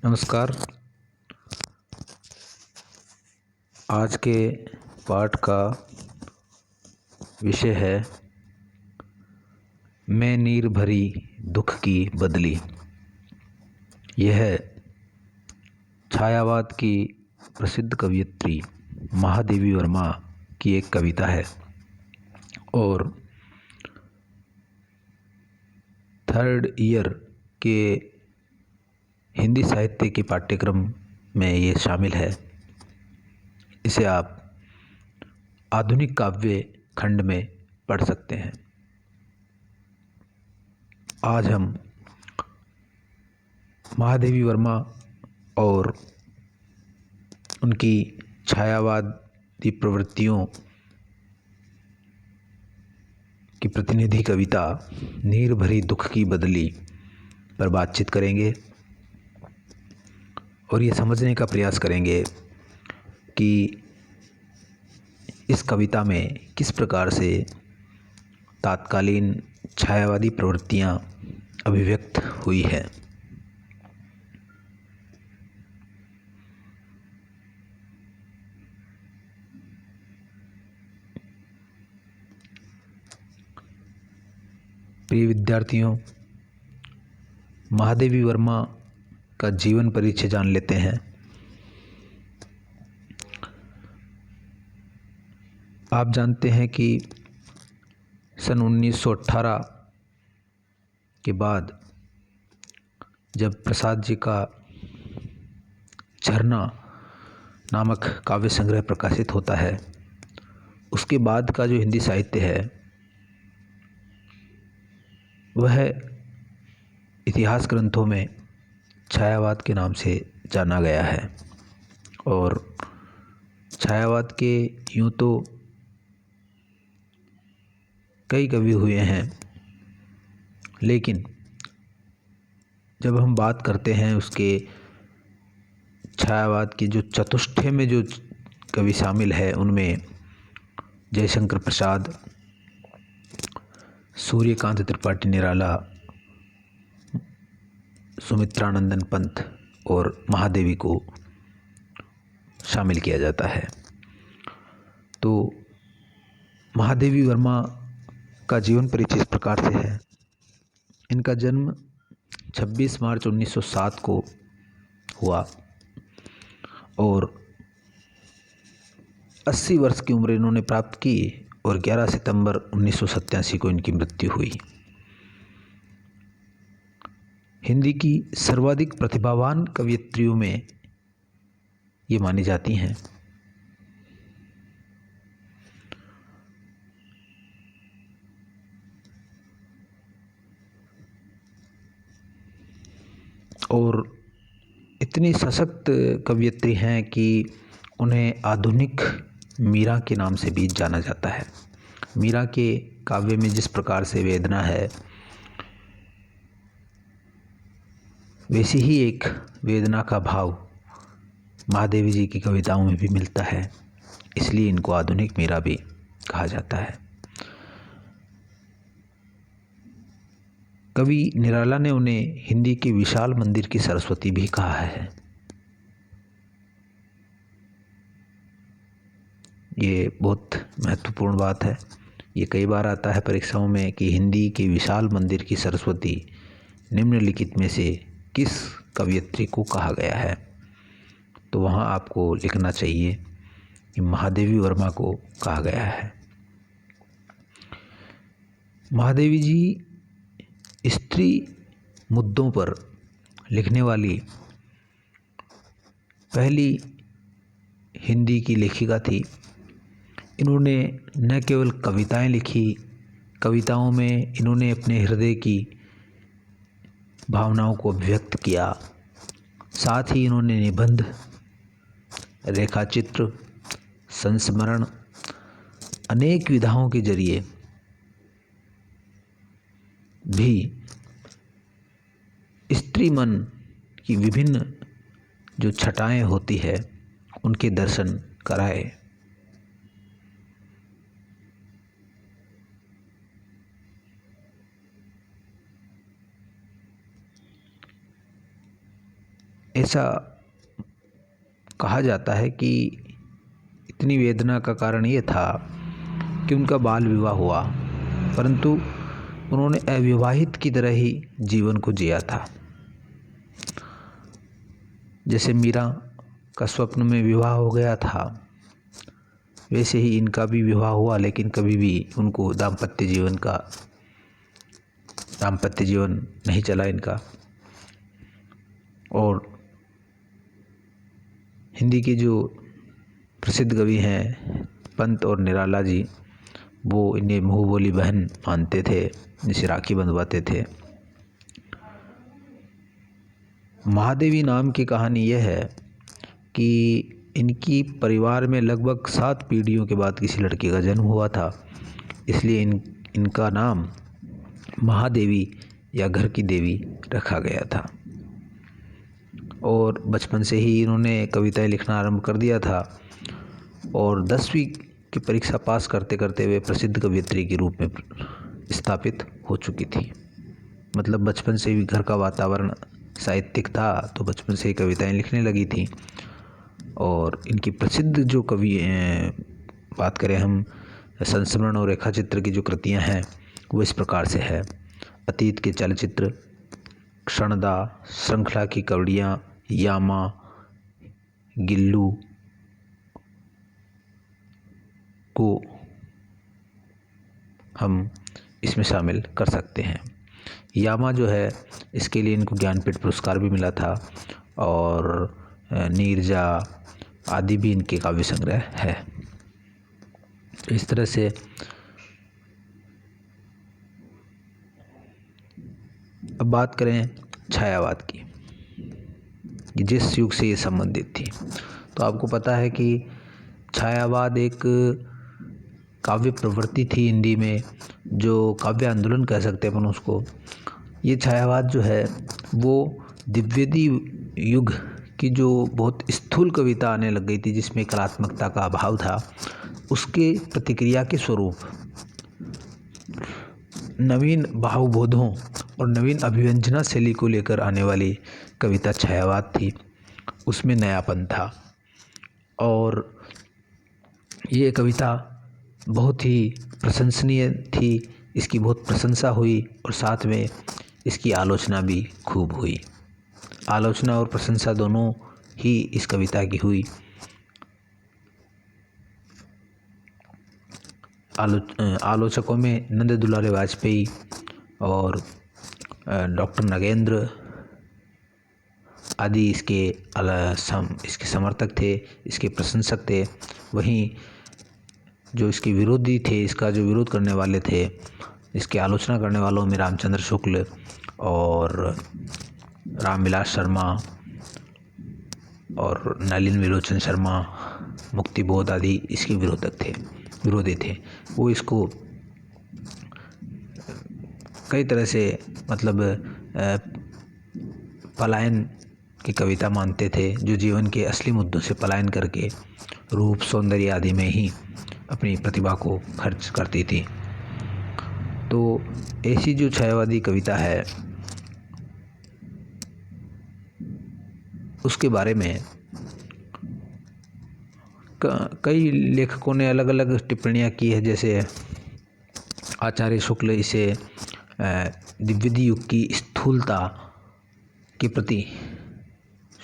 नमस्कार। आज के पाठ का विषय है मैं नीर भरी दुख की बदली। यह छायावाद की प्रसिद्ध कवयित्री महादेवी वर्मा की एक कविता है और थर्ड ईयर के हिंदी साहित्य के पाठ्यक्रम में ये शामिल है। इसे आप आधुनिक काव्य खंड में पढ़ सकते हैं। आज हम महादेवी वर्मा और उनकी छायावादी प्रवृत्तियों की प्रतिनिधि कविता नीर भरी दुख की बदली पर बातचीत करेंगे और ये समझने का प्रयास करेंगे कि इस कविता में किस प्रकार से तात्कालीन छायावादी प्रवृत्तियाँ अभिव्यक्त हुई है। प्रिय विद्यार्थियों, महादेवी वर्मा का जीवन परिचय जान लेते हैं। आप जानते हैं कि सन 1918 के बाद जब प्रसाद जी का झरना नामक काव्य संग्रह प्रकाशित होता है, उसके बाद का जो हिंदी साहित्य है वह इतिहास ग्रंथों में छायावाद के नाम से जाना गया है। और छायावाद के यूँ तो कई कवि हुए हैं, लेकिन जब हम बात करते हैं उसके छायावाद की जो चतुष्टय में जो कवि शामिल है, उनमें जयशंकर प्रसाद, सूर्यकांत त्रिपाठी निराला, सुमित्रानंदन पंत और महादेवी को शामिल किया जाता है। तो महादेवी वर्मा का जीवन परिचय इस प्रकार से है। इनका जन्म 26 मार्च 1907 को हुआ और 80 वर्ष की उम्र इन्होंने प्राप्त की और 11 सितंबर 1987 को इनकी मृत्यु हुई। हिंदी की सर्वाधिक प्रतिभावान कवयित्रियों में ये मानी जाती हैं। और इतनी सशक्त कवयित्री हैं कि उन्हें आधुनिक मीरा के नाम से भी जाना जाता है। मीरा के काव्य में जिस प्रकार से वेदना है, वैसी ही एक वेदना का भाव महादेवी जी की कविताओं में भी मिलता है, इसलिए इनको आधुनिक मीरा भी कहा जाता है। कवि निराला ने उन्हें हिंदी के विशाल मंदिर की सरस्वती भी कहा है। ये बहुत महत्वपूर्ण बात है। ये कई बार आता है परीक्षाओं में कि हिंदी के विशाल मंदिर की सरस्वती निम्नलिखित में से किस कवयित्री को कहा गया है, तो वहाँ आपको लिखना चाहिए कि महादेवी वर्मा को कहा गया है। महादेवी जी स्त्री मुद्दों पर लिखने वाली पहली हिंदी की लेखिका थी। इन्होंने न केवल कविताएं लिखी, कविताओं में इन्होंने अपने हृदय की भावनाओं को व्यक्त किया। साथ ही इन्होंने निबंध, रेखाचित्र, संस्मरण, अनेक विधाओं के जरिए भी स्त्री मन की विभिन्न जो छटाएं होती है उनके दर्शन कराए। ऐसा कहा जाता है कि इतनी वेदना का कारण ये था कि उनका बाल विवाह हुआ, परंतु उन्होंने अविवाहित की तरह ही जीवन को जिया था। जैसे मीरा का स्वप्न में विवाह हो गया था, वैसे ही इनका भी विवाह हुआ, लेकिन कभी भी उनको दाम्पत्य जीवन नहीं चला इनका। और हिंदी के जो प्रसिद्ध कवि हैं पंत और निराला जी, वो इन्हें मुँह बोली बहन मानते थे, जिसे राखी बंधवाते थे। महादेवी नाम की कहानी यह है कि इनकी परिवार में लगभग 7 पीढ़ियों के बाद किसी लड़के का जन्म हुआ था, इसलिए इनका नाम महादेवी या घर की देवी रखा गया था। और बचपन से ही इन्होंने कविताएं लिखना आरंभ कर दिया था और 10वीं की परीक्षा पास करते करते वे प्रसिद्ध कवयित्री के रूप में स्थापित हो चुकी थी। मतलब बचपन से ही घर का वातावरण साहित्यिक था, तो बचपन से ही कविताएं लिखने लगी थी। और इनकी प्रसिद्ध जो कवि बात करें हम, संस्मरण और रेखा चित्र की जो कृतियां हैं वो इस प्रकार से है। अतीत के चलचित्र, क्षणदा, श्रृंखला की कवड़ियाँ, यामा, गिल्लू को हम इसमें शामिल कर सकते हैं। यामा जो है, इसके लिए इनको ज्ञानपीठ पुरस्कार भी मिला था और नीरजा आदि भी इनके काव्य संग्रह है। इस तरह से अब बात करें छायावाद की, जिस युग से ये संबंधित थी। तो आपको पता है कि छायावाद एक काव्य प्रवृत्ति थी हिंदी में, जो काव्य आंदोलन कह सकते हैं अपन उसको। ये छायावाद जो है वो द्विवेदी युग की जो बहुत स्थूल कविता आने लग गई थी, जिसमें कलात्मकता का अभाव था, उसके प्रतिक्रिया के स्वरूप नवीन भावबोधों और नवीन अभिव्यंजना शैली को लेकर आने वाली कविता छायावाद थी। उसमें नयापन था और ये कविता बहुत ही प्रशंसनीय थी। इसकी बहुत प्रशंसा हुई और साथ में इसकी आलोचना भी खूब हुई। आलोचना और प्रशंसा दोनों ही इस कविता की हुई। आलोचकों में नंद दुलारे वाजपेयी और डॉक्टर नगेंद्र आदि इसके समर्थक थे, इसके प्रशंसक थे। वहीं जो इसके विरोधी थे, इसका जो विरोध करने वाले थे, इसकी आलोचना करने वालों में रामचंद्र शुक्ल और रामविलास शर्मा और नलिन विलोचन शर्मा, मुक्तिबोध आदि इसके विरोधी थे। वो इसको कई तरह से मतलब पलायन की कविता मानते थे, जो जीवन के असली मुद्दों से पलायन करके रूप, सौंदर्य आदि में ही अपनी प्रतिभा को खर्च करती थी। तो ऐसी जो छायावादी कविता है, उसके बारे में कई लेखकों ने अलग अलग टिप्पणियाँ की है। जैसे आचार्य शुक्ल इसे द्विवेदी युग की स्थूलता के प्रति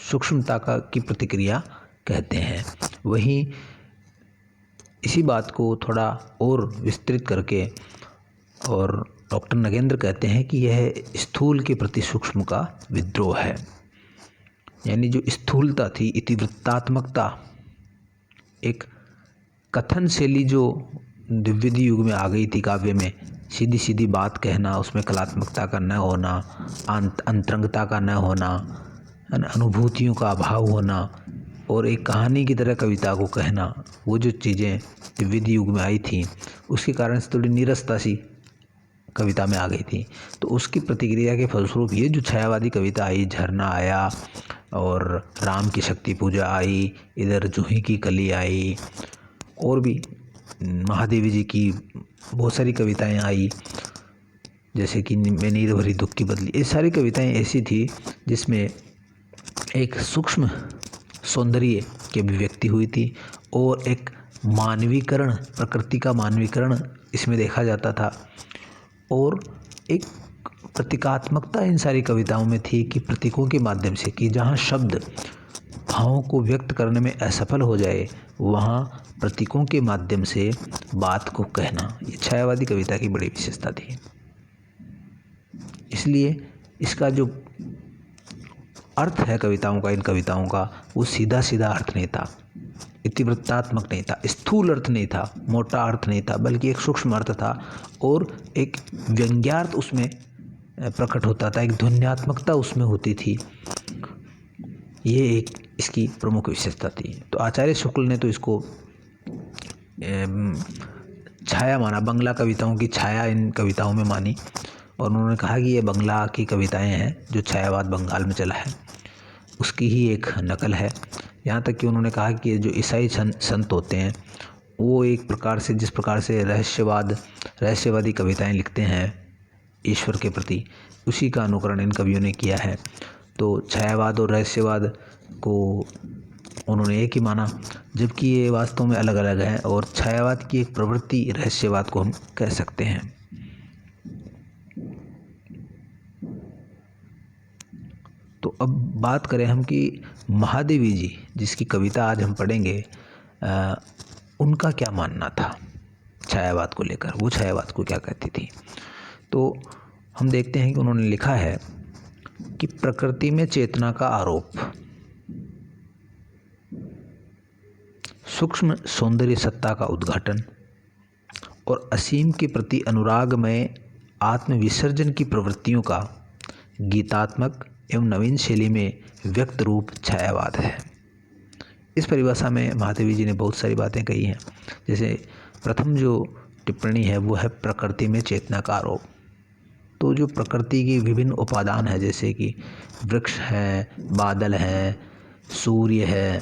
सूक्ष्मता की प्रतिक्रिया कहते हैं। वहीं इसी बात को थोड़ा और विस्तृत करके और डॉक्टर नगेंद्र कहते हैं कि यह स्थूल के प्रति सूक्ष्म का विद्रोह है। यानी जो स्थूलता थी, इतिवृत्तात्मकता, एक कथन शैली जो द्विवेदी युग में आ गई थी काव्य में, सीधी सीधी बात कहना, उसमें कलात्मकता का न होना, अंतरंगता का न होना, अनुभूतियों का अभाव होना और एक कहानी की तरह कविता को कहना, वो जो चीज़ें द्विवेदी युग में आई थी, उसके कारण से थोड़ी नीरसता सी कविता में आ गई थी। तो उसकी प्रतिक्रिया के फलस्वरूप ये जो छायावादी कविता आई, झरना आया और राम की शक्ति पूजा आई, इधर जूही की कली आई और भी महादेवी जी की बहुत सारी कविताएं आई, जैसे कि मैं नीर भरी दुख की बदली। ये सारी कविताएं ऐसी थी जिसमें एक सूक्ष्म सौंदर्य की अभिव्यक्ति हुई थी और एक मानवीकरण, प्रकृति का मानवीकरण इसमें देखा जाता था। और एक प्रतीकात्मकता इन सारी कविताओं में थी कि प्रतीकों के माध्यम से, कि जहाँ शब्द भावों को व्यक्त करने में असफल हो जाए वहाँ प्रतीकों के माध्यम से बात को कहना, ये छायावादी कविता की बड़ी विशेषता थी। इसलिए इसका जो अर्थ है कविताओं का, इन कविताओं का, वो सीधा सीधा अर्थ नहीं था, इतिवृत्तात्मक नहीं था, स्थूल अर्थ नहीं था, मोटा अर्थ नहीं था, बल्कि एक सूक्ष्म अर्थ था और एक व्यंग्यार्थ उसमें प्रकट होता था, एक ध्वन्यात्मकता उसमें होती थी। ये एक इसकी प्रमुख विशेषता थी। तो आचार्य शुक्ल ने तो इसको छाया माना, बंगला कविताओं की छाया इन कविताओं में मानी और उन्होंने कहा कि ये बंगला की कविताएं हैं, जो छायावाद बंगाल में चला है उसकी ही एक नकल है। यहाँ तक कि उन्होंने कहा कि जो ईसाई संत होते हैं वो एक प्रकार से, जिस प्रकार से रहस्यवादी कविताएं लिखते हैं ईश्वर के प्रति, उसी का अनुकरण इन कवियों ने किया है। तो छायावाद और रहस्यवाद को उन्होंने एक ही माना, जबकि ये वास्तव में अलग अलग हैं और छायावाद की एक प्रवृत्ति रहस्यवाद को हम कह सकते हैं। तो अब बात करें हम कि महादेवी जी, जिसकी कविता आज हम पढ़ेंगे, उनका क्या मानना था छायावाद को लेकर, वो छायावाद को क्या कहती थी। तो हम देखते हैं कि उन्होंने लिखा है कि प्रकृति में चेतना का आरोप, सूक्ष्म सौंदर्य सत्ता का उद्घाटन और असीम के प्रति अनुराग में आत्मविसर्जन की प्रवृत्तियों का गीतात्मक एवं नवीन शैली में व्यक्त रूप छायावाद है। इस परिभाषा में महादेवी जी ने बहुत सारी बातें कही हैं। जैसे प्रथम जो टिप्पणी है वो है प्रकृति में चेतना का आरोप। तो जो प्रकृति की विभिन्न उपादान है, जैसे कि वृक्ष हैं, बादल हैं, सूर्य है,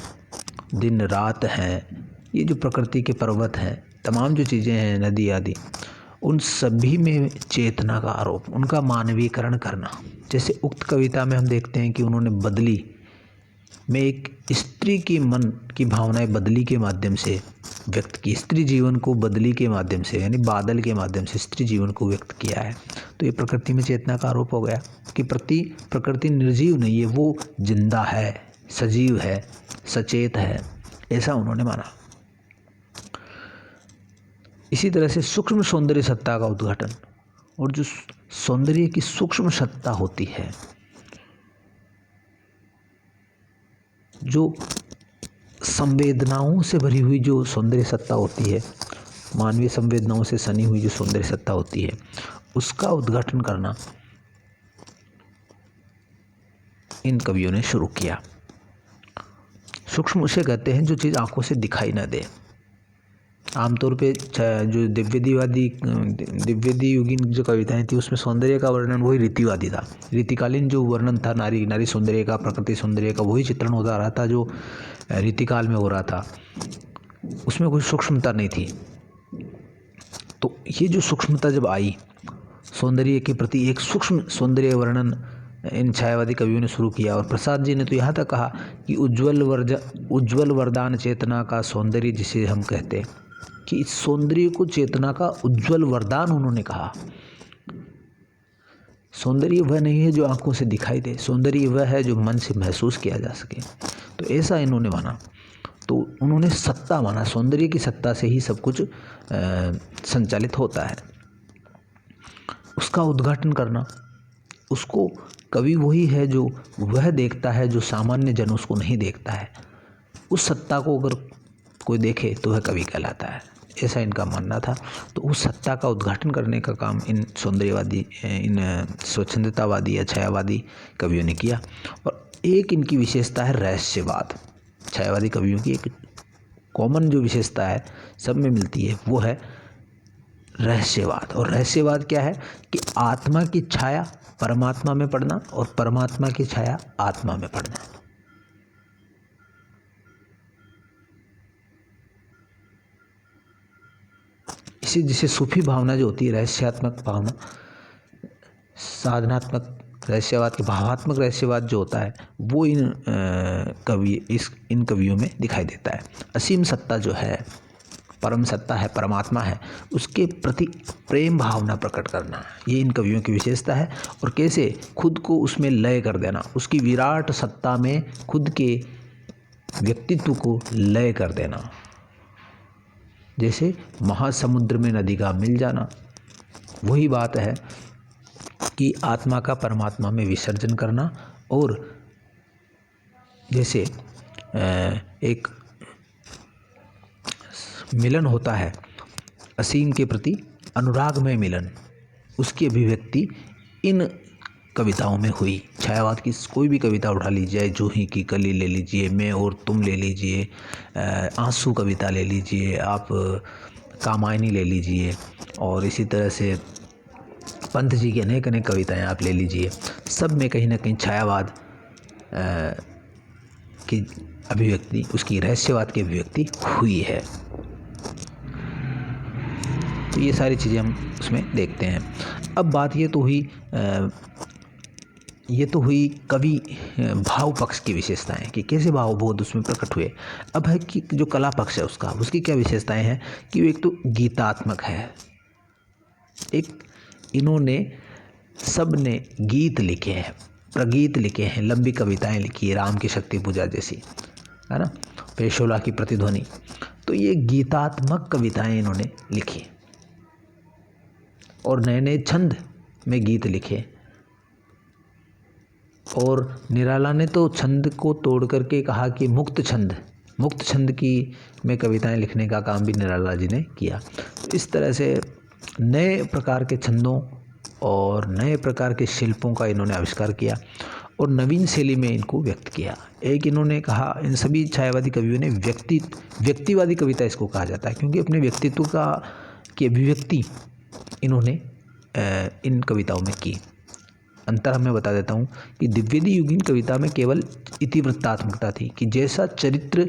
दिन रात हैं, ये जो प्रकृति के पर्वत हैं, तमाम जो चीज़ें हैं, नदी आदि, उन सभी में चेतना का आरोप, उनका मानवीकरण करना। जैसे उक्त कविता में हम देखते हैं कि उन्होंने बदली में एक स्त्री की मन की भावनाएं बदली के माध्यम से व्यक्त की, स्त्री जीवन को बदली के माध्यम से, यानी बादल के माध्यम से स्त्री जीवन को व्यक्त किया है। तो ये प्रकृति में चेतना का आरोप हो गया कि प्रकृति निर्जीव नहीं है, वो जिंदा है, सजीव है, सचेत है, ऐसा उन्होंने माना। इसी तरह से सूक्ष्म सौंदर्य सत्ता का उद्घाटन, और जो सौंदर्य की सूक्ष्म सत्ता होती है, जो संवेदनाओं से भरी हुई जो सौंदर्य सत्ता होती है, मानवीय संवेदनाओं से सनी हुई जो सौंदर्य सत्ता होती है, उसका उद्घाटन करना इन कवियों ने शुरू किया। सूक्ष्म उसे कहते हैं जो चीज़ आंखों से दिखाई न दे। आमतौर पे जो दिव्यवादी युगीन जो कविताएं थी उसमें सौंदर्य का वर्णन वही रीतिवादी था। रीतिकालीन जो वर्णन था नारी सौंदर्य का, प्रकृति सौंदर्य का, वही चित्रण होता रहा था जो रीतिकाल में हो रहा था। उसमें कोई सूक्ष्मता नहीं थी। तो ये जो सूक्ष्मता जब आई, सौंदर्य के प्रति एक सूक्ष्म सौंदर्य वर्णन इन छायावादी कवियों ने शुरू किया। और प्रसाद जी ने तो यहाँ तक कहा कि उज्ज्वल वरदान चेतना का सौंदर्य जिसे हम कहते हैं, कि इस सौंदर्य को चेतना का उज्ज्वल वरदान उन्होंने कहा। सौंदर्य वह नहीं है जो आंखों से दिखाई दे, सौंदर्य वह है जो मन से महसूस किया जा सके। तो ऐसा इन्होंने माना। तो उन्होंने सत्ता माना, सौंदर्य की सत्ता से ही सब कुछ संचालित होता है। उसका उद्घाटन करना, उसको कवि वही है जो वह देखता है जो सामान्य जन उसको नहीं देखता है। उस सत्ता को अगर कोई देखे तो वह कवि कहलाता है, ऐसा इनका मानना था। तो उस सत्ता का उद्घाटन करने का काम इन सौंदर्यवादी, इन स्वच्छंदतावादी या छायावादी कवियों ने किया। और एक इनकी विशेषता है रहस्यवाद। छायावादी कवियों की एक कॉमन जो विशेषता है, सब में मिलती है, वो है रहस्यवाद। और रहस्यवाद क्या है कि आत्मा की छाया परमात्मा में पड़ना और परमात्मा की छाया आत्मा में पड़ना। इसी जिसे सूफी भावना जो होती है, रहस्यात्मक भावना, साधनात्मक रहस्यवाद के भावात्मक रहस्यवाद जो होता है वो इन कवियों में दिखाई देता है। असीम सत्ता जो है, परम सत्ता है, परमात्मा है, उसके प्रति प्रेम भावना प्रकट करना, ये इन कवियों की विशेषता है। और कैसे खुद को उसमें लय कर देना, उसकी विराट सत्ता में खुद के व्यक्तित्व को लय कर देना, जैसे महासमुद्र में नदी का मिल जाना। वही बात है कि आत्मा का परमात्मा में विसर्जन करना। और जैसे एक मिलन होता है असीम के प्रति अनुराग में मिलन, उसकी अभिव्यक्ति इन कविताओं में हुई। छायावाद की कोई भी कविता उठा लीजिए, जूही की कली ले लीजिए, मैं और तुम ले लीजिए, आंसू कविता ले लीजिए, आप कामायनी ले लीजिए, और इसी तरह से पंत जी की अनेक अनेक कविताएं आप ले लीजिए, सब में कहीं ना कहीं छायावाद की अभिव्यक्ति, उसकी रहस्यवाद की अभिव्यक्ति हुई है। तो ये सारी चीज़ें हम उसमें देखते हैं। अब बात ये तो हुई कवि भाव पक्ष की विशेषताएं कि कैसे भावबोध उसमें प्रकट हुए। अब है कि जो कला पक्ष है उसकी क्या विशेषताएं हैं कि वो एक तो गीतात्मक है, एक इन्होंने सब ने गीत लिखे हैं, प्रगीत लिखे हैं, लंबी कविताएं लिखी है, राम की शक्ति पूजा जैसी, है ना, पेशोला की प्रतिध्वनि। तो ये गीतात्मक कविताएं इन्होंने लिखी और नए नए छंद में गीत लिखे। और निराला ने तो छंद को तोड़ करके कहा कि मुक्त छंद की में कविताएं लिखने का काम भी निराला जी ने किया। इस तरह से नए प्रकार के छंदों और नए प्रकार के शिल्पों का इन्होंने आविष्कार किया और नवीन शैली में इनको व्यक्त किया। एक इन्होंने कहा, इन सभी छायावादी कवियों ने व्यक्तिवादी कविता इसको कहा जाता है, क्योंकि अपने व्यक्तित्व की अभिव्यक्ति इन्होंने इन कविताओं में की। अंतर मैं बता देता हूँ कि द्विवेदी युगीन कविता में केवल इतिवृत्तात्मकता थी कि जैसा चरित्र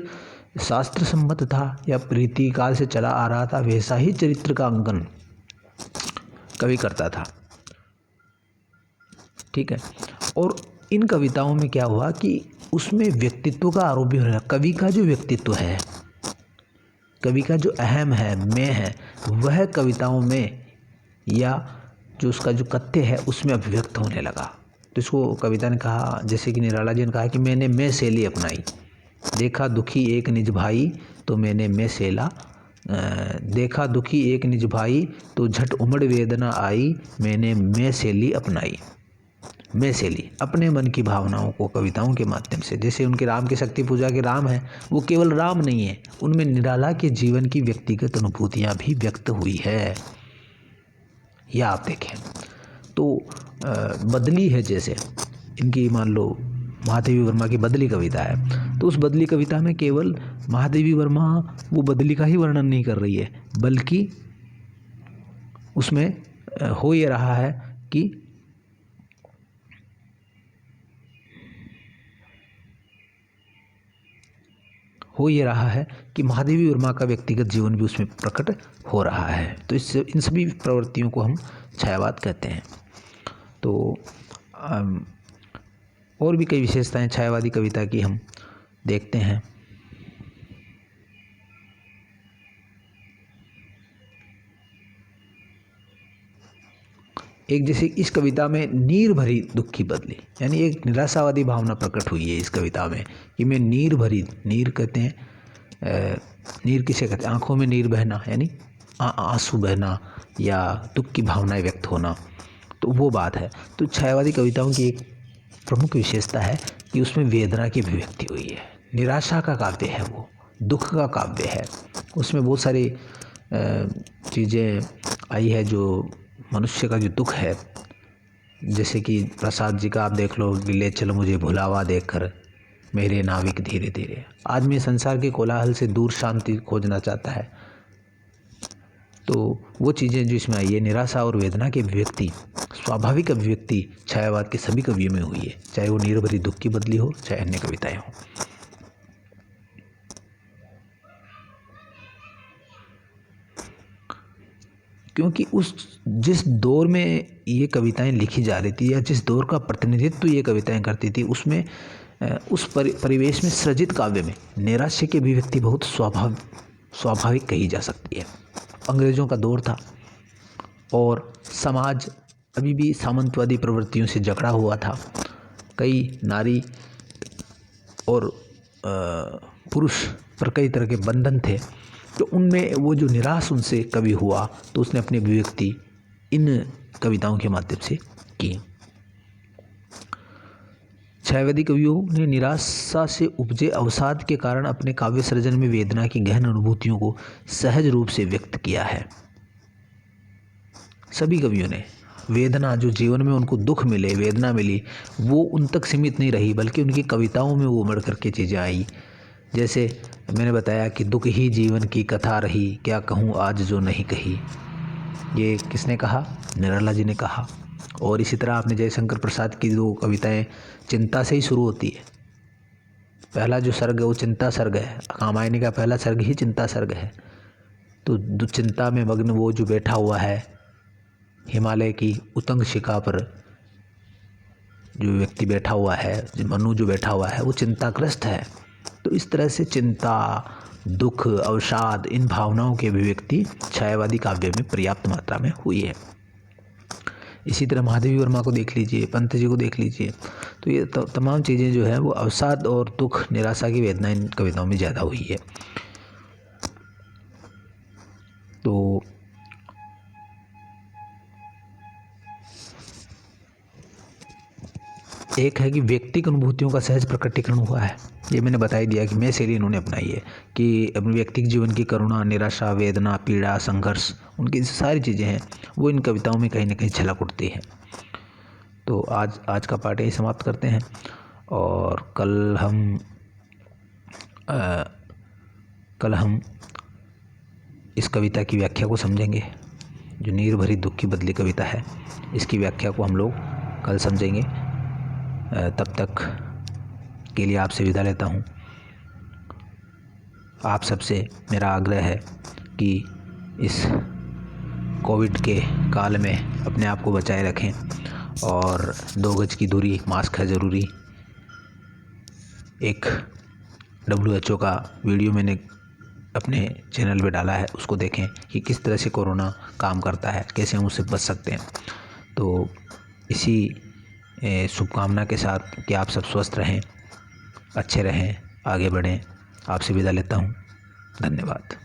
शास्त्र सम्मत था या प्रीतिकाल से चला आ रहा था, वैसा ही चरित्र का अंकन कवि करता था। ठीक है। और इन कविताओं में क्या हुआ कि उसमें व्यक्तित्व का आरोप भी हो रहा है। कवि का जो व्यक्तित्व है, कवि का जो अहम है, मैं है, वह कविताओं में या जो उसका जो कथ्य है उसमें अभिव्यक्त होने लगा। तो इसको कविता ने कहा, जैसे कि निराला जी ने कहा कि मैंने मैं शैली अपनाई, देखा दुखी एक निज भाई तो मैंने मैं शैला, देखा दुखी एक निज भाई तो झट उमड़ वेदना आई, मैंने मैं शैली अपनाई। मैं शैली अपने मन की भावनाओं को कविताओं के माध्यम से, जैसे उनके राम की शक्ति पूजा के राम है, वो केवल राम नहीं है, उनमें निराला के जीवन की व्यक्तिगत अनुभूतियाँ भी व्यक्त हुई है। या आप देखें तो बदली है, जैसे इनकी मान लो महादेवी वर्मा की बदली कविता है, तो उस बदली कविता में केवल महादेवी वर्मा वो बदली का ही वर्णन नहीं कर रही है, बल्कि उसमें हो ये रहा है कि महादेवी वर्मा का व्यक्तिगत जीवन भी उसमें प्रकट हो रहा है। तो इन सभी प्रवृत्तियों को हम छायावाद कहते हैं। तो और भी कई विशेषताएं छायावादी कविता की हम देखते हैं। एक जैसे इस कविता में नीर भरी दुख की बदली, यानी एक निराशावादी भावना प्रकट हुई है इस कविता में कि मैं नीर भरी, नीर कहते हैं, नीर किसे कहते हैं, आंखों में नीर बहना, यानी आंसू बहना या दुख की भावनाएं व्यक्त होना, तो वो बात है। तो छायावादी कविताओं की एक प्रमुख विशेषता है कि उसमें वेदना की अभिव्यक्ति हुई है, निराशा का काव्य है, वो दुख का काव्य है। उसमें बहुत सारी चीज़ें आई है जो मनुष्य का जो दुख है, जैसे कि प्रसाद जी का आप देख लो, ले चलो मुझे भुलावा देकर मेरे नाविक धीरे धीरे। आदमी संसार के कोलाहल से दूर शांति खोजना चाहता है, तो वो चीज़ें जो इसमें आई है, निराशा और वेदना की अभिव्यक्ति, स्वाभाविक अभिव्यक्ति छायावाद के सभी कवियों में हुई है, चाहे वो नीर भरी दुख की बदली हो, चाहे अन्य कविताएं हो। क्योंकि जिस दौर में ये कविताएं लिखी जा रही थी या जिस दौर का प्रतिनिधित्व ये कविताएं करती थी उसमें उस परिवेश में सृजित काव्य में नैराश्य की अभिव्यक्ति बहुत स्वाभाविक कही जा सकती है। अंग्रेज़ों का दौर था और समाज अभी भी सामंतवादी प्रवृत्तियों से जकड़ा हुआ था। कई नारी और पुरुष पर कई तरह के बंधन थे, तो उनमें वो जो निराश उनसे कवि हुआ तो उसने अपनी अभिव्यक्ति इन कविताओं के माध्यम से की। छायावादी कवियों ने निराशा से उपजे अवसाद के कारण अपने काव्य सृजन में वेदना की गहन अनुभूतियों को सहज रूप से व्यक्त किया है। सभी कवियों ने वेदना, जो जीवन में उनको दुख मिले, वेदना मिली, वो उन तक सीमित नहीं रही बल्कि उनकी कविताओं में वो उमड़ करके चीज़ें आई। जैसे मैंने बताया कि दुख ही जीवन की कथा रही, क्या कहूँ आज जो नहीं कही। ये किसने कहा? निराला जी ने कहा। और इसी तरह आपने जयशंकर प्रसाद की जो कविताएं चिंता से ही शुरू होती है, पहला जो सर्ग है वो चिंता सर्ग है। कामायनी का पहला सर्ग ही चिंता सर्ग है। तो चिंता में मग्न वो जो बैठा हुआ है हिमालय की उतंग शिखा पर, जो व्यक्ति बैठा हुआ है, जो मनु जो बैठा हुआ है, वो चिंताग्रस्त है। तो इस तरह से चिंता, दुख, अवसाद, इन भावनाओं की अभिव्यक्ति छायावादी काव्य में पर्याप्त मात्रा में हुई है। इसी तरह महादेवी वर्मा को देख लीजिए, पंत जी को देख लीजिए, तो ये तमाम चीज़ें जो है वो अवसाद और दुख, निराशा की वेदना इन कविताओं में ज़्यादा हुई है। तो एक है कि व्यक्तिगत अनुभूतियों का सहज प्रकटीकरण हुआ है। ये मैंने बता ही दिया कि मैं शैली इन्होंने अपनाई है कि अपने व्यक्तिगत जीवन की करुणा, निराशा, वेदना, पीड़ा, संघर्ष, उनकी सारी चीज़ें हैं वो इन कविताओं में कहीं ना कहीं झलक उठती है। तो आज का पाठ यही समाप्त करते हैं और कल हम इस कविता की व्याख्या को समझेंगे। जो नीर भरी दुख की बदली कविता है, इसकी व्याख्या को हम लोग कल समझेंगे। तब तक के लिए आपसे विदा लेता हूँ। आप सबसे मेरा आग्रह है कि इस कोविड के काल में अपने आप को बचाए रखें और 2 गज की दूरी, मास्क है ज़रूरी। एक WHO का वीडियो मैंने अपने चैनल पे डाला है, उसको देखें कि किस तरह से कोरोना काम करता है, कैसे हम उससे बच सकते हैं। तो इसी शुभकामना के साथ कि आप सब स्वस्थ रहें, अच्छे रहें, आगे बढ़ें, आपसे विदा लेता हूँ। धन्यवाद।